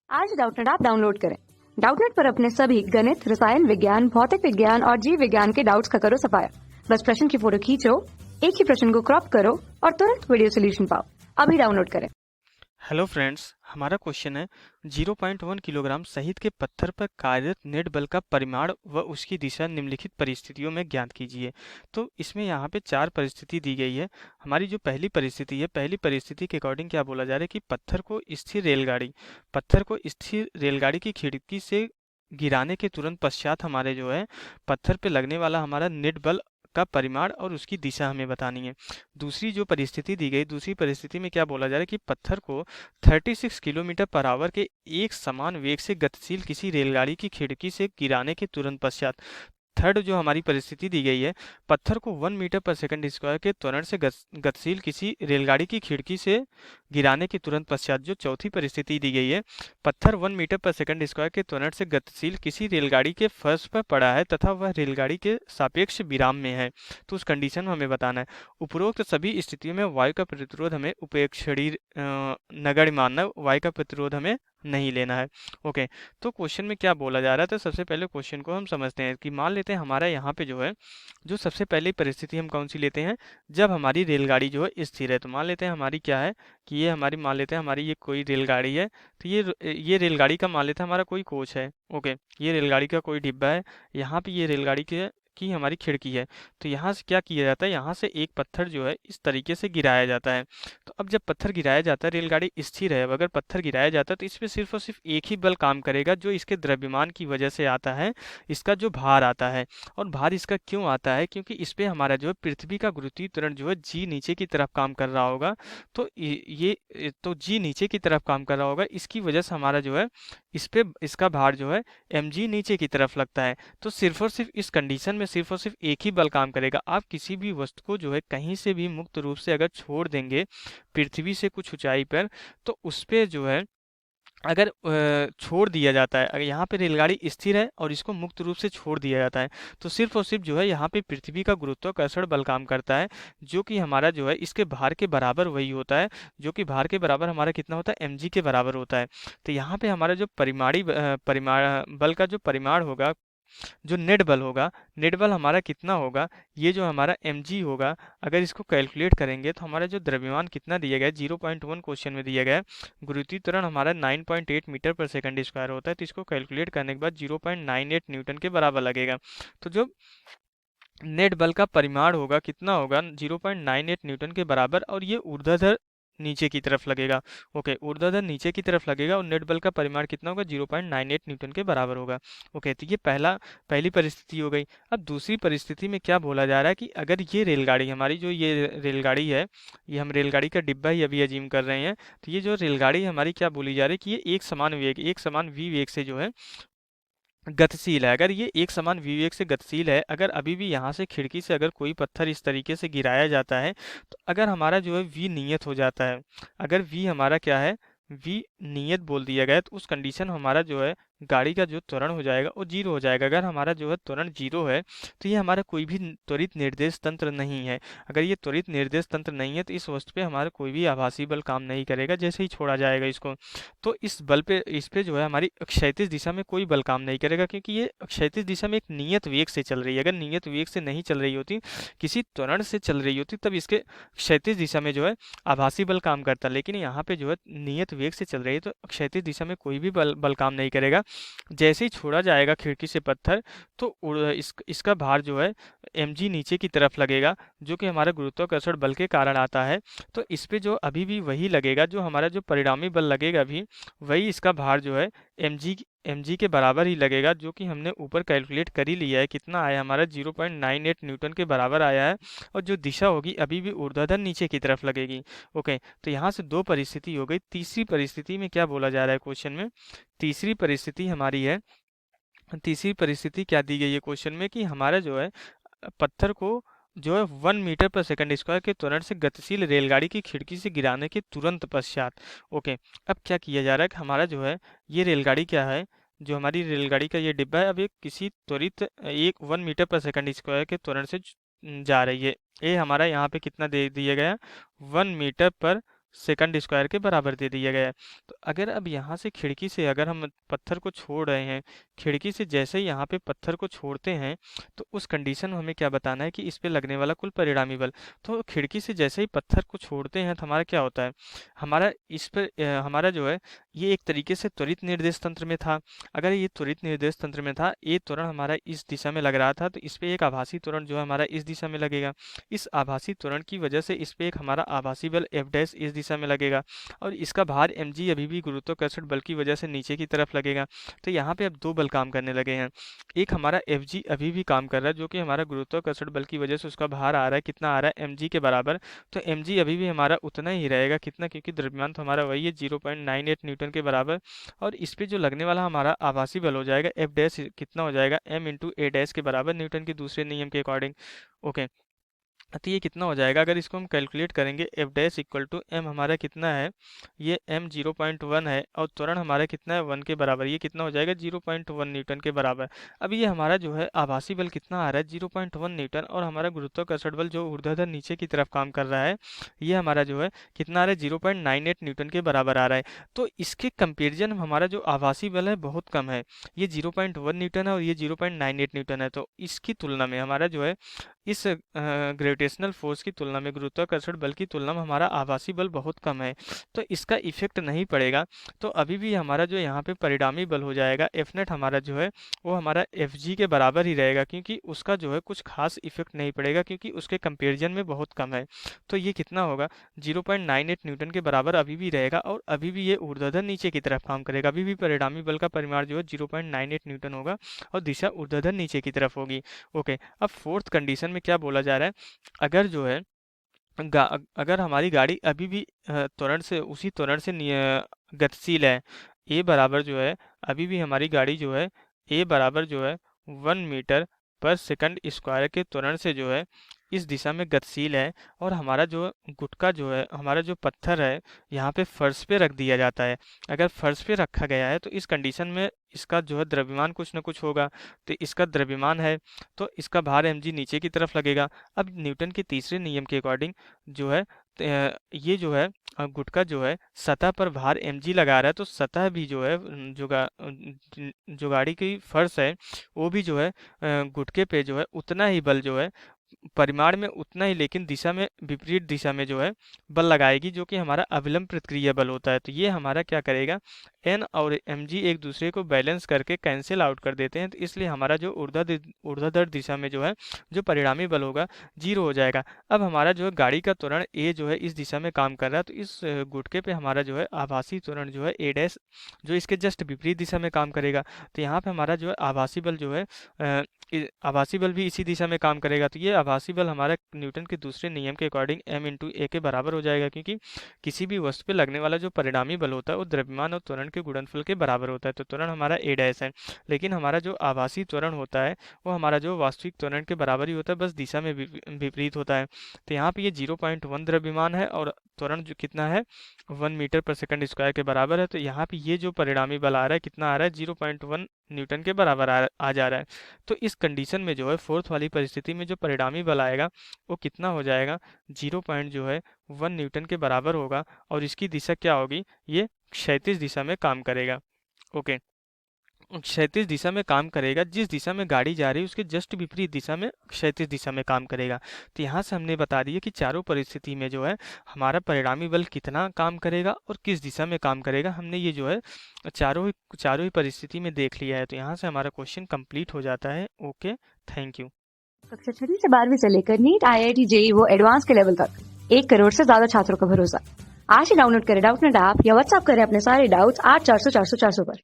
आज Doubtnut app download करें। Doubtnut पर अपने सभी गणित, रसायन विज्ञान, भौतिक विज्ञान और जीव विज्ञान के डाउट्स का करो सफाया। बस प्रश्न की फोटो खींचो, एक ही प्रश्न को क्रॉप करो और तुरंत वीडियो सोल्यूशन पाओ। अभी डाउनलोड करें। हेलो फ्रेंड्स, हमारा क्वेश्चन है 0.1 किलोग्राम सहित के पत्थर पर कार्यरत नेट बल का परिमाण व उसकी दिशा निम्नलिखित परिस्थितियों में ज्ञात कीजिए। तो इसमें यहाँ पे 4 परिस्थिति दी गई है। हमारी जो पहली परिस्थिति है, पहली परिस्थिति के अकॉर्डिंग क्या बोला जा रहा है कि पत्थर को स्थिर रेलगाड़ी की खिड़की से गिराने के तुरंत पश्चात हमारे जो है पत्थर पे लगने वाला हमारा नेट बल का परिमाण और उसकी दिशा हमें बतानी है। दूसरी जो परिस्थिति दी गई, दूसरी परिस्थिति में क्या बोला जा रहा है कि पत्थर को 36 किलोमीटर पर आवर के एक समान वेग से गतिशील किसी रेलगाड़ी की खिड़की से गिराने के तुरंत पश्चात। थर्ड जो हमारी परिस्थिति दी गई है, पत्थर को 1 मीटर पर सेकंड स्क्वायर के त्वरण से गतिशील किसी रेलगाड़ी की खिड़की से गिराने के तुरंत पश्चात। जो चौथी परिस्थिति दी गई है, पत्थर 1 मीटर पर सेकंड स्क्वायर के त्वरण से गतिशील किसी रेलगाड़ी के फर्श पर पड़ा है तथा वह रेलगाड़ी के सापेक्ष विराम में है, तो उस कंडीशन में हमें बताना है। उपरोक्त सभी स्थितियों में वायु का प्रतिरोध हमें उपेक्षणीय नगण्य मानना है, वायु का प्रतिरोध हमें नहीं लेना है। ओके, तो क्वेश्चन में क्या बोला जा रहा है, तो सबसे पहले क्वेश्चन को हम समझते हैं कि मान लेते हैं हमारा यहाँ पे जो है, जो सबसे पहली परिस्थिति हम कौन सी लेते हैं, जब हमारी रेलगाड़ी जो है स्थिर है। तो मान लेते हैं हमारी क्या है कि ये हमारी, मान लेते हैं हमारी ये कोई रेलगाड़ी है। तो ये रेलगाड़ी का मान लेते हैं हमारा कोई कोच है। ओके, ये रेलगाड़ी का कोई डिब्बा है। यहाँ पे ये रेलगाड़ी की हमारी खिड़की है। तो यहाँ से क्या किया जाता है, यहाँ से एक पत्थर जो है इस तरीके से गिराया जाता है। तो अब जब पत्थर गिराया जाता है, रेलगाड़ी स्थिर है, अगर पत्थर गिराया जाता है तो इस पे सिर्फ और सिर्फ एक ही बल काम करेगा जो इसके द्रव्यमान की वजह से आता है, इसका जो भार आता है। और भार इसका क्यों आता है, क्योंकि इस पे हमारा जो है पृथ्वी का गुरुत्वीय त्वरण जो है जी नीचे की तरफ काम कर रहा होगा। तो तो जी नीचे की तरफ काम कर रहा होगा, इसकी वजह से हमारा जो है इस पे इसका भार जो है mg नीचे की तरफ लगता है। तो सिर्फ और सिर्फ इस कंडीशन में सिर्फ और सिर्फ एक ही बल काम करेगा। आप किसी भी वस्तु को जो है कहीं से भी मुक्त रूप से अगर छोड़ देंगे पृथ्वी से कुछ ऊंचाई पर, तो उस पे जो है अगर छोड़ दिया जाता है, अगर यहाँ पे रेलगाड़ी स्थिर है और इसको मुक्त रूप से छोड़ दिया जाता है, तो सिर्फ और सिर्फ जो है यहाँ पे पृथ्वी का गुरुत्वाकर्षण बल काम करता है, जो कि हमारा जो है इसके भार के बराबर वही होता है, जो कि भार के बराबर हमारा कितना होता है, mg के बराबर होता है। तो यहाँ पे हमारा जो परिमाण बल का जो परिमाण होगा, जो नेट बल होगा, नेट बल हमारा कितना होगा, ये जो हमारा mg होगा, अगर इसको कैलकुलेट करेंगे तो हमारा जो द्रव्यमान कितना दिया गया है, 0.1 क्वेश्चन में दिया गया है, गुरुत्वीय त्वरण हमारा 9.8 मीटर पर सेकंड स्क्वायर होता है। तो इसको कैलकुलेट करने के बाद 0.98 न्यूटन के बराबर लगेगा। तो जो नेट बल का परिमाण होगा कितना होगा, 0.98 न्यूटन के बराबर, और ये ऊर्ध्वाधर नीचे की तरफ लगेगा। ओके, ऊर्ध्वाधर नीचे की तरफ लगेगा और नेट बल का परिमाण कितना होगा, 0.98 न्यूटन के बराबर होगा। ओके, तो ये पहली परिस्थिति हो गई। अब दूसरी परिस्थिति में क्या बोला जा रहा है कि अगर ये रेलगाड़ी हमारी, जो ये रेलगाड़ी है, ये हम रेलगाड़ी का डिब्बा ही अभी अजीम कर रहे हैं, तो ये जो रेलगाड़ी हमारी क्या बोली जा रही है कि ये एक समान वेग, एक समान v वेग से जो है गतिशील है। अगर ये एक समान विवेक से गतिशील है, अगर अभी भी यहाँ से खिड़की से अगर कोई पत्थर इस तरीके से गिराया जाता है, तो अगर हमारा जो है v नियत हो जाता है, अगर v हमारा क्या है, v नियत बोल दिया गया, तो उस कंडीशन हमारा जो है गाड़ी का जो त्वरण हो जाएगा वो जीरो हो जाएगा। अगर हमारा जो है त्वरण जीरो है, तो ये हमारा कोई भी त्वरित निर्देश तंत्र नहीं है। अगर ये त्वरित निर्देश तंत्र नहीं है, तो इस वस्तु पे हमारा कोई भी आभासी बल काम नहीं करेगा जैसे ही छोड़ा जाएगा इसको। तो इस पे जो है हमारी क्षैतिज दिशा में कोई बल काम नहीं करेगा, क्योंकि ये क्षैतिज दिशा में एक नियत वेग से चल रही है। अगर नियत वेग से नहीं चल रही होती, किसी त्वरण से चल रही होती, तब इसके क्षैतिज दिशा में जो है आभासी बल काम करता, लेकिन यहाँ पे जो है नियत वेग से चल रही है, तो क्षैतिज दिशा में कोई भी बल काम नहीं करेगा। जैसे ही छोड़ा जाएगा खिड़की से पत्थर, तो इसका भार जो है mg नीचे की तरफ लगेगा, जो कि हमारा गुरुत्वाकर्षण बल के कारण आता है। तो इस पे जो अभी भी वही लगेगा, जो हमारा जो परिणामी बल लगेगा अभी, वही इसका भार जो है mg के बराबर ही लगेगा, जो कि हमने ऊपर कैलकुलेट कर ही लिया है। कितना आया हमारा, 0.98 न्यूटन के बराबर आया है। और जो दिशा होगी अभी भी ऊर्ध्वाधर नीचे की तरफ लगेगी। ओके, तो यहाँ से दो परिस्थिति हो गई। तीसरी परिस्थिति में क्या बोला जा रहा है क्वेश्चन में, तीसरी परिस्थिति हमारी है, तीसरी परिस्थिति क्या दी गई है क्वेश्चन में कि हमारा जो है पत्थर को जो है 1 मीटर पर सेकंड स्क्वायर के त्वरण से गतिशील रेलगाड़ी की खिड़की से गिराने के तुरंत पश्चात। ओके, अब क्या किया जा रहा है कि हमारा जो है ये रेलगाड़ी क्या है, जो हमारी रेलगाड़ी का ये डिब्बा है, अब एक किसी त्वरित 1 मीटर पर सेकंड स्क्वायर के त्वरण से जा रही है। ये हमारा यहाँ पे कितना दे दिया गया, 1 मीटर पर सेकंड स्क्वायर के बराबर दे दिया गया है। तो अगर अब यहाँ से खिड़की से अगर हम पत्थर को छोड़ रहे हैं, खिड़की से जैसे ही यहाँ पे पत्थर को छोड़ते हैं तो उस कंडीशन में हमें क्या बताना है कि इस पे लगने वाला कुल परिणामी बल। तो खिड़की से जैसे ही पत्थर को छोड़ते हैं तो हमारा क्या होता है, हमारा इस पर हमारा जो है ये एक तरीके से त्वरित निर्देश तंत्र में था। अगर ये त्वरित निर्देश तंत्र में था, ये त्वरण हमारा इस दिशा में लग रहा था, तो इस पे एक आभासी त्वरण जो है हमारा इस दिशा में लगेगा। इस आभासी त्वरण की वजह से इस पे एक हमारा आभासी बल F डैश इस दिशा में लगेगा और इसका भार mg अभी भी गुरुत्वाकर्षण बल की वजह से नीचे की तरफ लगेगा। तो यहाँ पे अब दो बल काम करने लगे हैं। एक हमारा Fg अभी भी काम कर रहा है जो कि हमारा गुरुत्वाकर्षण बल की वजह से उसका भार आ रहा है, कितना आ रहा है, mg के बराबर। तो mg अभी भी हमारा उतना ही रहेगा, कितना, क्योंकि द्रव्यमान तो हमारा वही है 0.98 न्यूटन के बराबर। और इस पे जो लगने वाला हमारा आभासी बल हो जाएगा F डैश कितना हो जाएगा, m इंटू ए डैश के बराबर न्यूटन के दूसरे नियम के अकॉर्डिंग। ओके, तो ये कितना हो जाएगा, अगर इसको हम कैलकुलेट करेंगे F dash equal to m हमारा कितना है, ये m 0.1 है और त्वरण हमारा कितना है 1 के बराबर, ये कितना हो जाएगा 0.1 न्यूटन के बराबर। अब ये हमारा जो है आभासी बल कितना आ रहा है 0.1 न्यूटन और हमारा गुरुत्वाकर्षण बल जो ऊर्ध्वाधर नीचे की तरफ काम कर रहा है, ये हमारा जो है कितना आ रहा है 0.98 न्यूटन के बराबर आ रहा है। तो इसके कंपेरिजन में हमारा जो आभासी बल है बहुत कम है, ये 0.1 न्यूटन है और ये 0.98 न्यूटन है। तो इसकी तुलना में हमारा जो है इस ग्रेविटेशनल फोर्स की तुलना में, गुरुत्वाकर्षण बल की तुलना में हमारा आभासी बल बहुत कम है, तो इसका इफेक्ट नहीं पड़ेगा। तो अभी भी हमारा जो यहाँ पे परिणामी बल हो जाएगा F नेट हमारा जो है वो हमारा Fg के बराबर ही रहेगा, क्योंकि उसका जो है कुछ खास इफेक्ट नहीं पड़ेगा क्योंकि उसके कंपेरिजन में बहुत कम है। तो ये कितना होगा 0.98 न्यूटन के बराबर अभी भी रहेगा और अभी भी ये ऊर्ध्वाधर नीचे की तरफ काम करेगा। अभी भी परिणामी बल का परिमाण जो है 0.98 न्यूटन होगा और दिशा ऊर्ध्वाधर नीचे की तरफ होगी। ओके, अब फोर्थ कंडीशन में क्या बोला जा रहा है, अगर जो है अगर हमारी गाड़ी अभी भी त्वरण से, उसी त्वरण से गतिशील है, a बराबर जो है अभी भी हमारी गाड़ी जो है a बराबर जो है 1 मीटर पर सेकंड स्क्वायर के त्वरण से जो है इस दिशा में गतिशील है और हमारा जो गुटका जो है, हमारा जो पत्थर है यहाँ पे फर्श पे रख दिया जाता है। अगर फर्श पे रखा गया है तो इस कंडीशन में इसका जो है द्रव्यमान कुछ ना कुछ होगा, तो इसका द्रव्यमान है तो इसका भार mg नीचे की तरफ लगेगा। अब न्यूटन के तीसरे नियम के अकॉर्डिंग जो है ये जो है गुटका जो है सतह पर भार mg लगा रहा है, तो सतह भी जो है जो गाड़ी की फर्श है वो भी जो है गुटके पे जो है उतना ही बल जो है, परिमाण में उतना ही, लेकिन दिशा में, विपरीत दिशा में जो है बल लगाएगी, जो कि हमारा अभिलंब प्रतिक्रिया बल होता है। तो ये हमारा क्या करेगा, n और mg एक दूसरे को बैलेंस करके कैंसिल आउट कर देते हैं, तो इसलिए हमारा जो ऊर्ध्वाधर दिशा में जो है जो परिणामी बल होगा 0 हो जाएगा। अब हमारा जो है गाड़ी का त्वरण a जो है इस दिशा में काम कर रहा है, तो इस गुटके पे हमारा जो है आभासी त्वरण जो है a डैश जो इसके जस्ट विपरीत दिशा में काम करेगा। तो यहाँ पे हमारा जो है आभासी बल जो है आभासी बल भी इसी दिशा में काम करेगा। तो ये आभासी बल हमारा न्यूटन के दूसरे नियम के अकॉर्डिंग m इंटू ए के बराबर हो जाएगा, क्योंकि किसी भी वस्तु पे लगने वाला जो परिणामी बल होता है वो द्रव्यमान और त्वरण के गुणनफल के बराबर होता है। तो त्वरण हमारा a डैश है, लेकिन हमारा जो आभासी त्वरण होता है वो हमारा जो वास्तविक त्वरण के बराबर ही होता है, बस दिशा में विपरीत होता है। तो यहाँ पे ये 0.1 द्रव्यमान है और त्वरण जो कितना है 1 मीटर पर सेकंड स्क्वायर के बराबर है। तो यहाँ पे ये जो परिणामी बल आ रहा है कितना आ रहा है 0.1 न्यूटन के बराबर आ जा रहा है। तो इस कंडीशन में जो है फोर्थ वाली परिस्थिति में जो परिणामी बल आएगा वो कितना हो जाएगा 0.1 न्यूटन के बराबर होगा और इसकी दिशा क्या होगी, ये क्षैतिज दिशा में काम करेगा। ओके, क्षैतिज दिशा में काम करेगा, जिस दिशा में गाड़ी जा रही है उसके जस्ट विपरीत दिशा में क्षैतिज दिशा में काम करेगा। तो यहाँ से हमने बता दिया कि चारों परिस्थिति में जो है हमारा परिणामी बल कितना काम करेगा और किस दिशा में काम करेगा, हमने ये जो है चारों ही परिस्थिति में देख लिया है। तो यहाँ से हमारा क्वेश्चन कंप्लीट हो जाता है। Okay, thank you. कक्षा 6 से 12वीं से लेकर नीट, IIT, JEE वो एडवांस के लेवल तक 1 करोड़ से ज्यादा छात्रों का भरोसा। आज ही डाउनलोड करें डाउटनेट ऐप या व्हाट्सएप करें अपने सारे डाउट्स 8400 400 400 पर।